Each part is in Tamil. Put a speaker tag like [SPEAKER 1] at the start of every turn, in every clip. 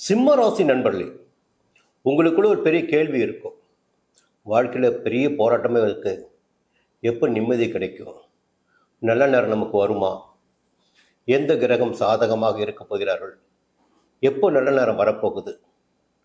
[SPEAKER 1] சிம்ம ராசி நண்பர்களே, உங்களுக்குள்ள ஒரு பெரிய கேள்வி இருக்கும். வாழ்க்கையில் பெரிய போராட்டமே இருக்கு. எப்போ நிம்மதி கிடைக்கும்? நல்ல நேரம் நமக்கு வருமா? எந்த கிரகம் சாதகமாக இருக்க போகிறார்கள்? எப்போ நல்ல நேரம் வரப்போகுது?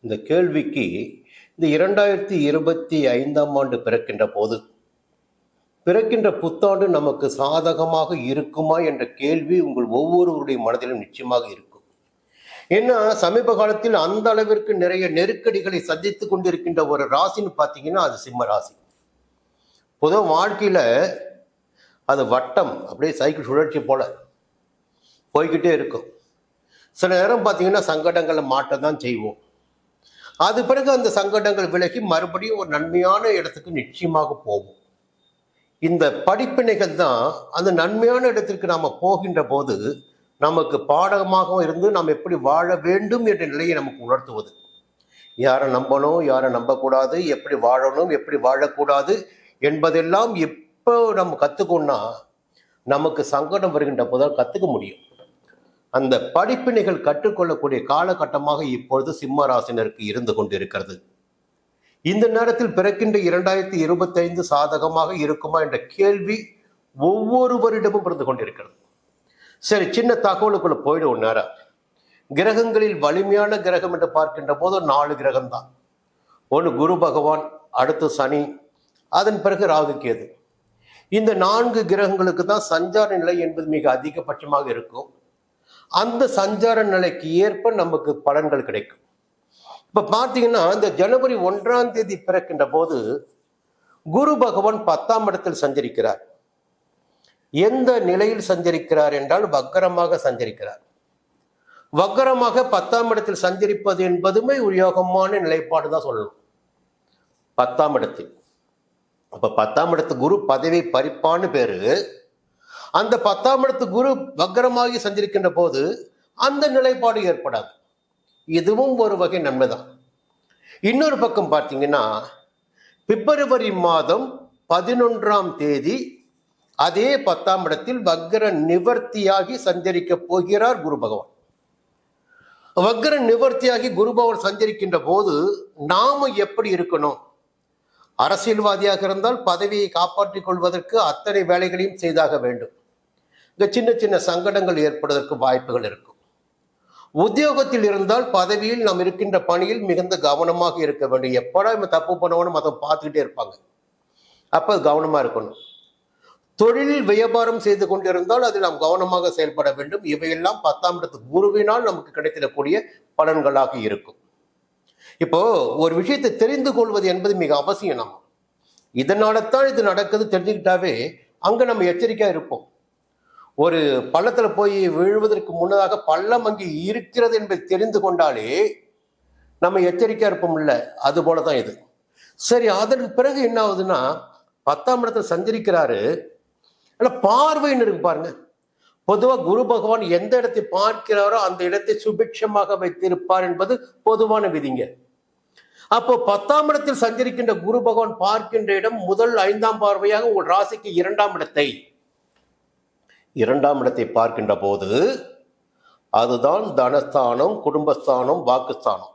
[SPEAKER 1] இந்த கேள்விக்கு இந்த 2025ஆம் ஆண்டு பிறக்கின்ற புத்தாண்டு நமக்கு சாதகமாக இருக்குமா என்ற கேள்வி உங்கள் ஒவ்வொருவருடைய மனதிலும் நிச்சயமாக இருக்கும். ஏன்னா சமீப காலத்தில் அந்த அளவிற்கு நிறைய நெருக்கடிகளை சந்தித்து கொண்டிருக்கின்ற ஒரு ராசின்னு பார்த்தீங்கன்னா அது சிம்ம ராசி. பொதுவாக வாழ்க்கையில் அது வட்டம் அப்படியே சைக்கிள் சுழற்சி போல போய்கிட்டே இருக்கும். சில நேரம் பார்த்தீங்கன்னா சங்கடங்களை மாட்ட தான் செய்வோம். அது பிறகு அந்த சங்கடங்கள் விலகி மறுபடியும் ஒரு நன்மையான இடத்துக்கு நிச்சயமாக போவோம். இந்த படிப்பினைகள் தான் அந்த நன்மையான இடத்திற்கு நாம் போகின்ற போது நமக்கு பாடகமாக இருந்து நாம் எப்படி வாழ வேண்டும் என்ற நிலையை நமக்கு உணர்த்துவது. யாரை நம்பணும், யாரை நம்பக்கூடாது, எப்படி வாழணும், எப்படி வாழக்கூடாது என்பதெல்லாம் எப்போ நம்ம கற்றுக்கோன்னா நமக்கு சங்கடம் வருகின்ற போதுதான் கற்றுக்க முடியும். அந்த படிப்பினைகள் கற்றுக்கொள்ளக்கூடிய காலகட்டமாக இப்பொழுது சிம்ம ராசினருக்கு இருந்து கொண்டிருக்கிறது. இந்த நேரத்தில் பிறக்கின்ற 2025 சாதகமாக இருக்குமா என்ற கேள்வி ஒவ்வொருவரிடமும் இருந்து கொண்டிருக்கிறது. சரி, சின்ன தகவலுக்குள்ள போயிடும். நேரம் கிரகங்களில் வலிமையான கிரகம் என்று பார்க்கின்ற போது 4 கிரகம் தான். ஒன்று குரு பகவான், அடுத்து சனி, அதன் பிறகு ராகு கேது. இந்த 4 கிரகங்களுக்கு தான் சஞ்சார நிலை என்பது மிக அதிகபட்சமாக இருக்கும். அந்த சஞ்சார நிலைக்கு ஏற்ப நமக்கு பலன்கள் கிடைக்கும். இப்ப பார்த்தீங்கன்னா இந்த ஜனவரி 1ஆம் தேதி பிறக்கின்ற போது குரு பகவான் 10ஆம் இடத்தில் சஞ்சரிக்கிறார். எந்த நிலையில் சஞ்சரிக்கிறார் என்றால் வக்கரமாக சஞ்சரிக்கிறார். வக்கரமாக 10ஆம் இடத்தில் சஞ்சரிப்பது என்பதுமே ஒரு யோகமான நிலைப்பாடு தான் சொல்லணும். 10ஆம் இடத்தில் அப்ப 10ஆம் இடத்து குரு பதவி பறிப்பான்னு பேரு. அந்த 10ஆம் இடத்து குரு வக்கரமாகி சஞ்சரிக்கின்ற போது அந்த நிலைப்பாடு ஏற்படாது. இதுவும் ஒரு வகை நன்மைதான். இன்னொரு பக்கம் பார்த்தீங்கன்னா பிப்ரவரி மாதம் 11ஆம் தேதி அதே 10ஆம் இடத்தில் வக்ர நிவர்த்தியாகி சஞ்சரிக்க போகிறார் குரு பகவான். வக்ர நிவர்த்தியாகி குரு பகவான் சஞ்சரிக்கின்ற போது நாம எப்படி இருக்கணும்? அரசியல்வாதியாக இருந்தால் பதவியை காப்பாற்றிக் கொள்வதற்கு அத்தனை வேலைகளையும் செய்தாக வேண்டும். இங்க சின்ன சின்ன சங்கடங்கள் ஏற்படுவதற்கு வாய்ப்புகள் இருக்கும். உத்தியோகத்தில் இருந்தால் பதவியில் நாம் இருக்கின்ற பணியில் மிகுந்த கவனமாக இருக்க வேண்டும். எப்படா நம்ம தப்பு பண்ணுவோன்னு மற்றவங்க பார்த்துக்கிட்டே இருப்பாங்க. அப்ப கவனமா இருக்கணும். தொழிலில் வியாபாரம் செய்து கொண்டிருந்தால் அதில் நாம் கவனமாக செயல்பட வேண்டும். இவையெல்லாம் 10ஆம் இடத்து குருவினால் நமக்கு கிடைத்திடக்கூடிய பலன்களாக இருக்கும். இப்போ ஒரு விஷயத்தை தெரிந்து கொள்வது என்பது மிக அவசியம். நம்ம இதனால தான் இது நடக்குது தெரிஞ்சுக்கிட்டாவே அங்க நம்ம எச்சரிக்கையா இருப்போம். ஒரு பள்ளத்துல போய் விழுவதற்கு முன்னதாக பள்ளம் அங்கே இருக்கிறது என்பதை தெரிந்து கொண்டாலே நம்ம எச்சரிக்கையா இருப்போம். இல்லை, அது போலதான் இது. சரி, அதற்கு பிறகு என்ன ஆகுதுன்னா 10ஆம் இடத்துல சஞ்சரிக்கிறாரு. பார்வைன்னு இருக்கு பாருங்க. பொதுவாக குரு பகவான் எந்த இடத்தை பார்க்கிறாரோ அந்த இடத்தை சுபிட்சமாக வைத்திருப்பார் என்பது பொதுவான விதிங்க. அப்போ 10ஆம் இடத்தில் சஞ்சரிக்கின்ற குரு பகவான் பார்க்கின்ற இடம் முதல் 5ஆம் பார்வையாக உங்கள் ராசிக்கு 2ஆம் இடத்தை பார்க்கின்ற போது அதுதான் தனஸ்தானம், குடும்பஸ்தானம், வாக்குஸ்தானம்.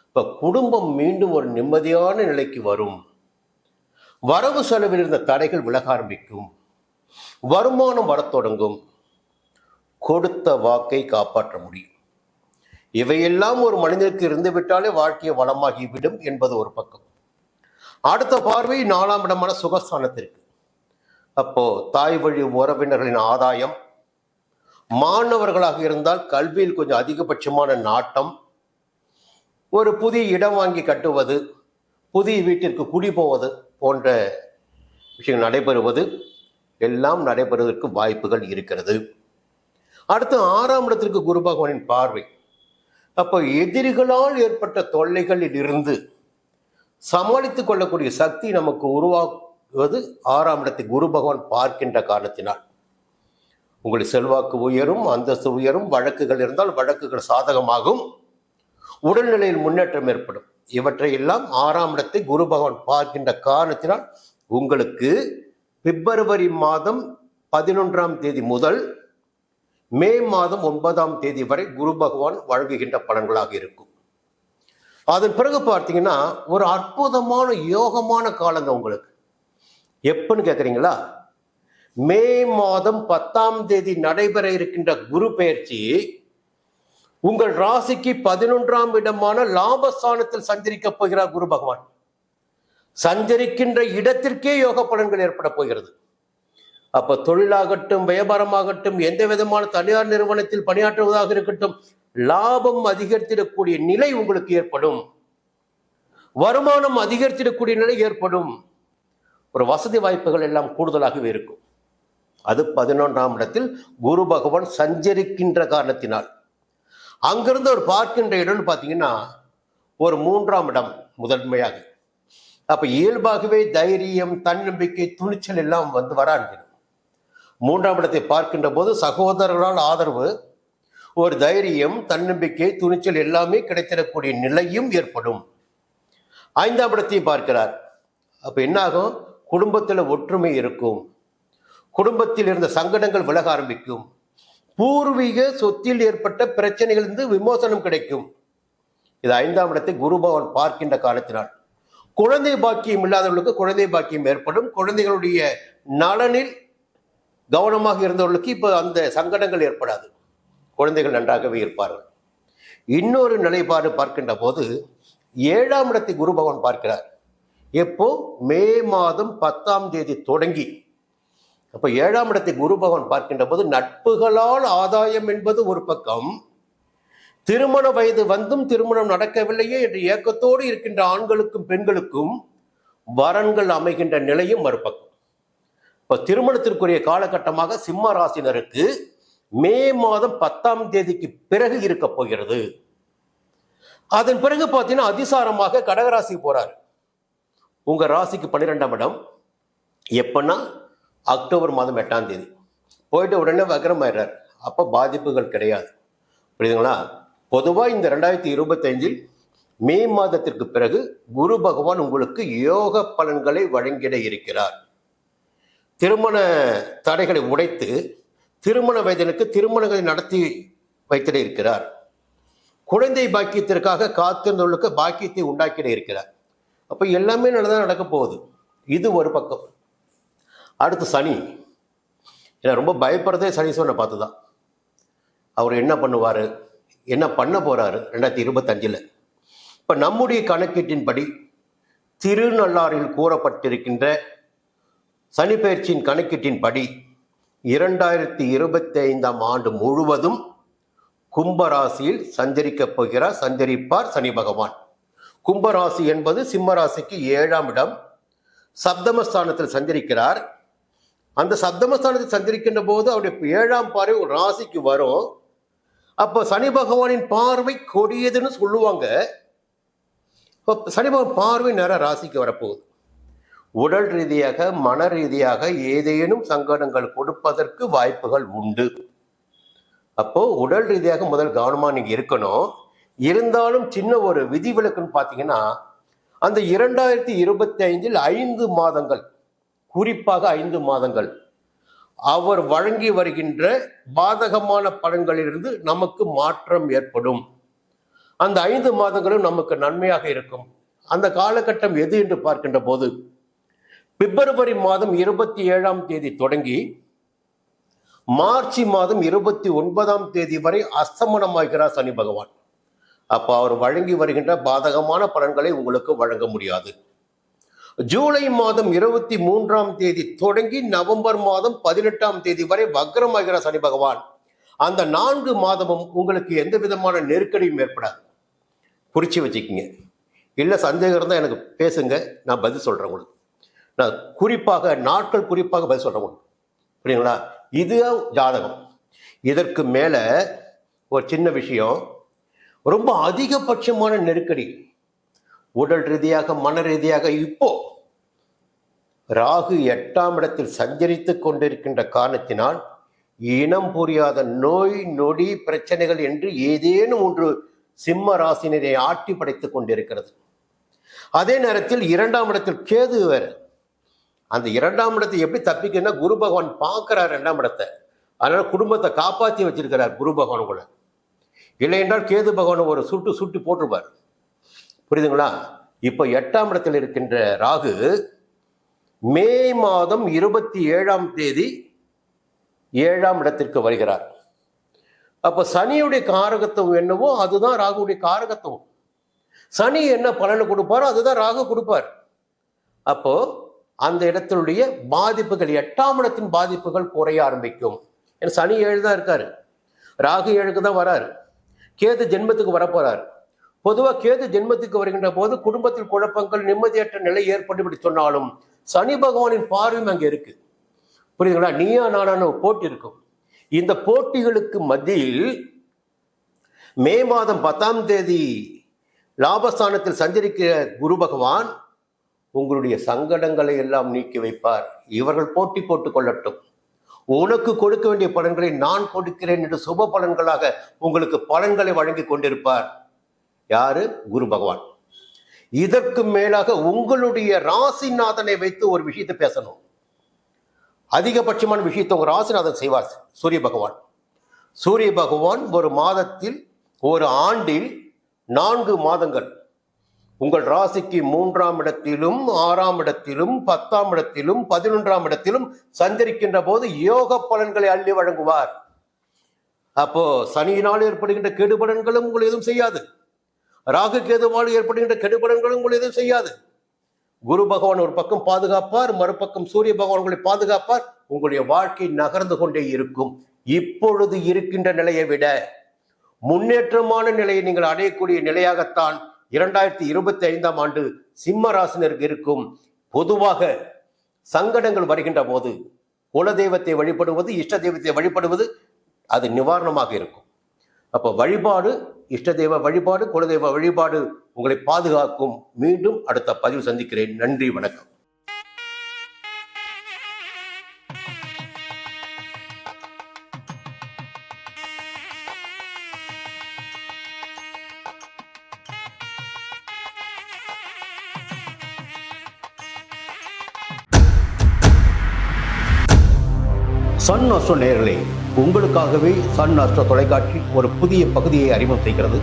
[SPEAKER 1] இப்ப குடும்பம் மீண்டும் ஒரு நிம்மதியான நிலைக்கு வரும். வரவு செலவில் இருந்த தடைகள் விலக ஆரம்பிக்கும். வருமானம் வரத் தொடங்கும். கொடுத்த வாக்கை காப்பாற்ற முடியும். இவையெல்லாம் ஒரு மனிதனுக்கு இருந்து விட்டாலே வாழ்க்கையை வளமாகிவிடும் என்பது ஒரு பக்கம். அடுத்த பார்வை 4ஆம் இடமான சுகஸ்தானத்திற்கு. அப்போ தாய் வழி உறவினர்களின் ஆதாயம், மாணவர்களாக இருந்தால் கல்வியில் கொஞ்சம் அதிகபட்சமான நாட்டம், ஒரு புதிய இடம் வாங்கி கட்டுவது, புதிய வீட்டிற்கு குடி போவது போன்ற விஷயம் நடைபெறுவது எல்லாம் நடைபெறுவதற்கு வாய்ப்புகள் இருக்கிறது. அடுத்து 6ஆம் இடத்திற்கு குரு பகவானின் பார்வை. அப்போ எதிரிகளால் ஏற்பட்ட தொல்லைகளில் இருந்து சமாளித்துக் கொள்ளக்கூடிய சக்தி நமக்கு உருவாக்குவது 6ஆம் இடத்தை குரு பகவான் பார்க்கின்ற காரணத்தினால் உங்களுடைய செல்வாக்கு உயரும், அந்தஸ்து உயரும். வழக்குகள் இருந்தால் வழக்குகள் சாதகமாகும். உடல்நிலையில் முன்னேற்றம் ஏற்படும். இவற்றை எல்லாம் 6ஆம் இடத்தை குரு பகவான் பார்க்கின்ற காரணத்தினால் உங்களுக்கு பிப்ரவரி மாதம் 11ஆம் தேதி முதல் மே மாதம் 9ஆம் தேதி வரை குரு பகவான் வழங்குகின்ற பலன்களாக இருக்கும். அதன் பிறகு பார்த்தீங்கன்னா ஒரு அற்புதமான யோகமான காலங்க உங்களுக்கு. எப்பன்னு கேட்குறீங்களா? மே மாதம் 10ஆம் தேதி நடைபெற இருக்கின்ற குரு பெயர்ச்சி உங்கள் ராசிக்கு 11ஆம் இடமான லாபஸ்தானத்தில் சஞ்சரிக்க போகிறார் குரு பகவான். சஞ்சரிக்கின்ற இடத்திற்கே யோக பலன்கள் ஏற்பட போகிறது. அப்ப தொழிலாகட்டும், வியாபாரமாகட்டும், எந்த விதமான தனியார் நிறுவனத்தில் பணியாற்றுவதாக இருக்கட்டும், லாபம் அதிகரித்திடக்கூடிய நிலை உங்களுக்கு ஏற்படும். வருமானம் அதிகரித்திடக்கூடிய நிலை ஏற்படும். ஒரு வசதி வாய்ப்புகள் எல்லாம் கூடுதலாகவே இருக்கும். அது 11ஆம் இடத்தில் குரு பகவான் சஞ்சரிக்கின்ற காரணத்தினால். அங்கிருந்து ஒரு பார்க்கின்ற இடம்னு பார்த்தீங்கன்னா ஒரு 3ஆம் இடம் முதன்மையாக. அப்ப இயல்பாகவே தைரியம், தன்னம்பிக்கை, துணிச்சல் எல்லாம் வர ஆரம்பிக்கும். 3ஆம் இடத்தை பார்க்கின்ற போது சகோதரர்களால் ஆதரவு, ஒரு தைரியம், தன்னம்பிக்கை, துணிச்சல் எல்லாமே கிடைத்திடக்கூடிய நிலையும் ஏற்படும். 5ஆம் இடத்தை பார்க்கிறார். அப்ப என்ன ஆகும்? குடும்பத்தில் ஒற்றுமை இருக்கும். குடும்பத்தில் இருந்த சங்கடங்கள் விலக ஆரம்பிக்கும். பூர்வீக சொத்தில் ஏற்பட்ட பிரச்சனைகளிலிருந்து விமோசனம் கிடைக்கும். இது 5ஆம் இடத்தை குரு பகவான் பார்க்கின்ற காலத்தினால். குழந்தை பாக்கியம் இல்லாதவர்களுக்கு குழந்தை பாக்கியம் ஏற்படும். குழந்தைகளுடைய நலனில் கவனமாக இருந்தவர்களுக்கு இப்போ அந்த சங்கடங்கள் ஏற்படாது. குழந்தைகள் நன்றாகவே இருப்பார்கள். இன்னொரு நிலைப்பாடு பார்க்கின்ற போது 7ஆம் இடத்தை குரு பகவான் பார்க்கிறார். எப்போ? மே மாதம் 10ஆம் தேதி தொடங்கி. அப்ப 7ஆம் இடத்தை குரு பகவான் பார்க்கின்ற போது நட்புகளால் ஆதாயம் என்பது ஒரு பக்கம், திருமண வயது வந்தும் திருமணம் நடக்கவில்லையே என்ற ஏக்கத்தோடு இருக்கின்ற ஆண்களுக்கும் பெண்களுக்கும் வரன்கள் அமைகின்ற நிலையும் மறுபக்கம். இப்ப திருமணத்திற்குரிய காலகட்டமாக சிம்ம ராசினருக்கு மே மாதம் 10ஆம் தேதிக்கு பிறகு இருக்க போகிறது. அதன் பிறகு பார்த்தீங்கன்னா அதிசாரமாக கடகராசி போறார். உங்க ராசிக்கு 12ஆம் இடம். எப்பன்னா அக்டோபர் மாதம் 8ஆம் தேதி போயிட்டு உடனே வக்ரம் ஆயிடுறார். அப்ப பாதிப்புகள் கிடையாது. புரியுதுங்களா? பொதுவாக இந்த 2025 மே மாதத்திற்கு பிறகு குரு பகவான் உங்களுக்கு யோக பலன்களை வழங்கிட இருக்கிறார். திருமண தடைகளை உடைத்து திருமண வயதினுக்கு திருமணங்களை நடத்தி வைத்திட இருக்கிறார். குழந்தை பாக்கியத்திற்காக காத்திருந்தவர்களுக்கு பாக்கியத்தை உண்டாக்கிட இருக்கிறார். அப்ப எல்லாமே நல்லதான் நடக்க போகுது. இது ஒரு பக்கம். அடுத்து சனி. ஏன்னா ரொம்ப பயப்படுறதே சனீஸ்வரனை பார்த்து தான். அவர் என்ன பண்ணுவார், என்ன பண்ண போறாரு 2025. இப்ப நம்முடைய கணக்கீட்டின்படி திருநள்ளாறில் கூறப்பட்டிருக்கின்ற சனி பெயர்ச்சியின் கணக்கீட்டின்படி 2025ஆம் ஆண்டு முழுவதும் கும்பராசியில் சஞ்சரிப்பார் சனி பகவான். கும்பராசி என்பது சிம்மராசிக்கு 7ஆம் இடம். சப்தமஸ்தானத்தில் சஞ்சரிக்கிறார். அந்த சப்தமஸ்தானத்தில் சஞ்சரிக்கின்ற போது அவருடைய 7ஆம் பார்வை ஒரு ராசிக்கு வரும். அப்போ சனி பகவானின் பார்வை கொடியதுன்னு சொல்லுவாங்க. சனி பகவான் பார்வை நேர ராசிக்கு வரப்போகுது. உடல் ரீதியாக மன ரீதியாக ஏதேனும் சங்கடங்கள் கொடுப்பதற்கு வாய்ப்புகள் உண்டு. அப்போ உடல் ரீதியாக முதல் கவனமா நீங்க இருக்கணும். இருந்தாலும் சின்ன ஒரு விதிவிலக்குன்னு பார்த்தீங்கன்னா, அந்த 2025 5 மாதங்கள், குறிப்பாக 5 மாதங்கள் அவர் வழங்கி வருகின்ற பாதகமான பலன்களிலிருந்து நமக்கு மாற்றம் ஏற்படும். அந்த 5 மாதங்களும் நமக்கு நன்மையாக இருக்கும். அந்த காலகட்டம் எது என்று பார்க்கின்ற போது பிப்ரவரி மாதம் 27ஆம் தேதி தொடங்கி மார்ச் மாதம் 29ஆம் தேதி வரை அஸ்தமனமாகிறார் சனி பகவான். அப்ப அவர் வழங்கி வருகின்ற பாதகமான பலன்களை உங்களுக்கு வழங்க முடியாது. ஜூலை மாதம் 23ஆம் தேதி தொடங்கி நவம்பர் மாதம் 18ஆம் தேதி வரை வக்ரமாகிற சனி பகவான். அந்த 4 மாதமும் உங்களுக்கு எந்த விதமான நெருக்கடியும் ஏற்படாது. குறிச்சு வச்சுக்கிங்க. இல்லை சந்தேகம் இருந்தால் எனக்கு பேசுங்க, நான் பதில் சொல்றேன் உங்களுக்கு. நான் குறிப்பாக நாட்கள் குறிப்பாக பதில் சொல்றேன் உங்களுக்கு. புரியுங்களா? இது ஜாதகம். இதற்கு மேல ஒரு சின்ன விஷயம், ரொம்ப அதிகபட்சமான நெருக்கடி உடல் ரீதியாக மன ரீதியாக இப்போ ராகு 8ஆம் இடத்தில் சஞ்சரித்துக் கொண்டிருக்கின்ற காரணத்தினால் இனம் புரியாத நோய் நொடி பிரச்சனைகள் என்று ஏதேனும் ஒன்று சிம்ம ராசினரை ஆட்டி படைத்துக் கொண்டிருக்கிறது. அதே நேரத்தில் 2ஆம் இடத்தில் கேது வேறு. அந்த 2ஆம் இடத்தை எப்படி தப்பிக்கன்னா, குரு பகவான் பார்க்கிறார் 2ஆம் இடத்தை. அதனால குடும்பத்தை காப்பாற்றி வச்சிருக்கிறார் குரு பகவான் கூட. இல்லை என்றால் கேது பகவான் ஒரு சுட்டு போட்டிருப்பார். புரியுதுங்களா? இப்ப 8ஆம் இடத்தில் இருக்கின்ற ராகு மே மாதம் 27ஆம் தேதி 7ஆம் இடத்திற்கு வருகிறார். அப்ப சனியுடைய காரகத்துவம் என்னவோ அதுதான் ராகுடைய காரகத்துவம். சனி என்ன பலனை கொடுப்பாரோ அதுதான் ராகு கொடுப்பார். அப்போ அந்த இடத்தினுடைய பாதிப்புகள் 8ஆம் இடத்தின் பாதிப்புகள் குறைய ஆரம்பிக்கும். ஏன்னா சனி 7 தான் இருக்காரு, ராகு 7க்கு தான் வராரு, கேது ஜென்மத்துக்கு வரப்போறாரு. பொதுவாக கேது ஜென்மத்துக்கு வருகின்ற போது குடும்பத்தில் குழப்பங்கள், நிம்மதியற்ற நிலை ஏற்பட்டு இப்படி சொன்னாலும் சனி பகவானின் பார்வையும் அங்கே இருக்கு. புரியுதுங்களா? நீயா நானான போட்டி இருக்கும். இந்த போட்டிகளுக்கு மத்தியில் மே மாதம் 10ஆம் தேதி லாபஸ்தானத்தில் சஞ்சரிக்கிற குரு பகவான் உங்களுடைய சங்கடங்களை எல்லாம் நீக்கி வைப்பார். இவர்கள் போட்டி போட்டுக் கொள்ளட்டும், உனக்கு கொடுக்க வேண்டிய பலன்களை நான் கொடுக்கிறேன் என்று சுப பலன்களாக உங்களுக்கு பலன்களை வழங்கி கொண்டிருப்பார். யாரு? குரு பகவான். இதற்கு மேலாக உங்களுடைய ராசிநாதனை வைத்து ஒரு விஷயத்தை பேசணும். அதிகபட்சமான விஷயத்தை உங்க ராசிநாதன் செய்வார் சூரிய பகவான். சூரிய பகவான் ஒரு மாதத்தில், ஒரு ஆண்டில் 4 மாதங்கள் உங்கள் ராசிக்கு 3ஆம் இடத்திலும் 6ஆம் இடத்திலும் 10ஆம் இடத்திலும் 11ஆம் இடத்திலும் சஞ்சரிக்கின்ற போது யோக பலன்களை அள்ளி வழங்குவார். அப்போ சனியினால் ஏற்படுகின்ற கெடுபலன்களும் உங்களை எதுவும் செய்யாது, ராகு கேதுவால் ஏற்படுகின்ற கெடுபலன்களும் உங்களை எதுவும் செய்யாது. குரு பகவான் ஒரு பக்கம் பாதுகாப்பார், மறுபக்கம் சூரிய பகவான் உங்களை பாதுகாப்பார். உங்களுடைய வாழ்க்கை நகர்ந்து கொண்டே இருக்கும். இப்பொழுது இருக்கின்ற நிலையை விட முன்னேற்றமான நிலையை நீங்கள் அடையக்கூடிய நிலையாகத்தான் 2025ஆம் ஆண்டு சிம்ம ராசினருக்கு இருக்கும். பொதுவாக சங்கடங்கள் வருகின்ற போது குலதெய்வத்தை வழிபடுவது, இஷ்ட தெய்வத்தை வழிபடுவது அது நிவாரணமாக இருக்கும். அப்போ வழிபாடு, இஷ்ட தெய்வ வழிபாடு, குலதெய்வ வழிபாடு உங்களை பாதுகாக்கும். மீண்டும் அடுத்த பதிவு சந்திக்கிறேன். நன்றி, வணக்கம். சன் அஸ்ட்ரோ நேயர்களே, உங்களுக்காகவே சன் அஸ்ட்ரோ தொலைக்காட்சி ஒரு புதிய பகுதியை அறிமுகம் செய்கிறது.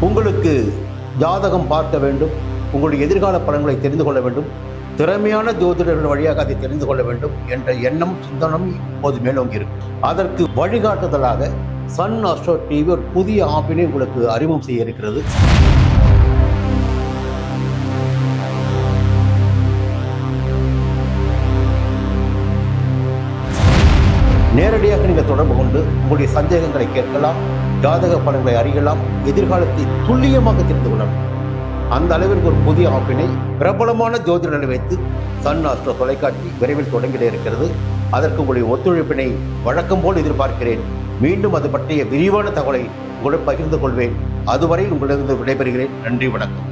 [SPEAKER 1] உங்களுக்கு ஜாதகம் பார்க்க வேண்டும், உங்களுடைய எதிர்கால பலன்களை தெரிந்து கொள்ள வேண்டும், திறமையான ஜோதிடர்கள் வழியாக அதை தெரிந்து கொள்ள வேண்டும் என்ற எண்ணம், சிந்தனம் இப்போது மேலோங்கி இருக்கு. அதற்கு வழிகாட்டுதலாக சன் அஸ்ட்ரோ டிவி ஒரு புதிய ஆப்பினை உங்களுக்கு அறிமுகம் செய்ய இருக்கிறது. நேரடியாக நீங்கள் தொடர்பு கொண்டு உங்களுடைய சந்தேகங்களை கேட்கலாம், ஜாதக பலன்களை அறியலாம், எதிர்காலத்தை துல்லியமாக தெரிந்து கொள்ளலாம். அந்த அளவிற்கு ஒரு புதிய ஆப்பினை பிரபலமான ஜோதிடர்களை வைத்து சன் அஸ்ட்ரோ தொலைக்காட்சி விரைவில் தொடங்கிட இருக்கிறது. அதற்கு உங்களுடைய ஒத்துழைப்பினை வழக்கம் போல் எதிர்பார்க்கிறேன். மீண்டும் அது பற்றிய விரிவான தகவலை உங்களுடன் பகிர்ந்து கொள்வேன். அதுவரை உங்களிடம் விடைபெறுகிறேன். நன்றி, வணக்கம்.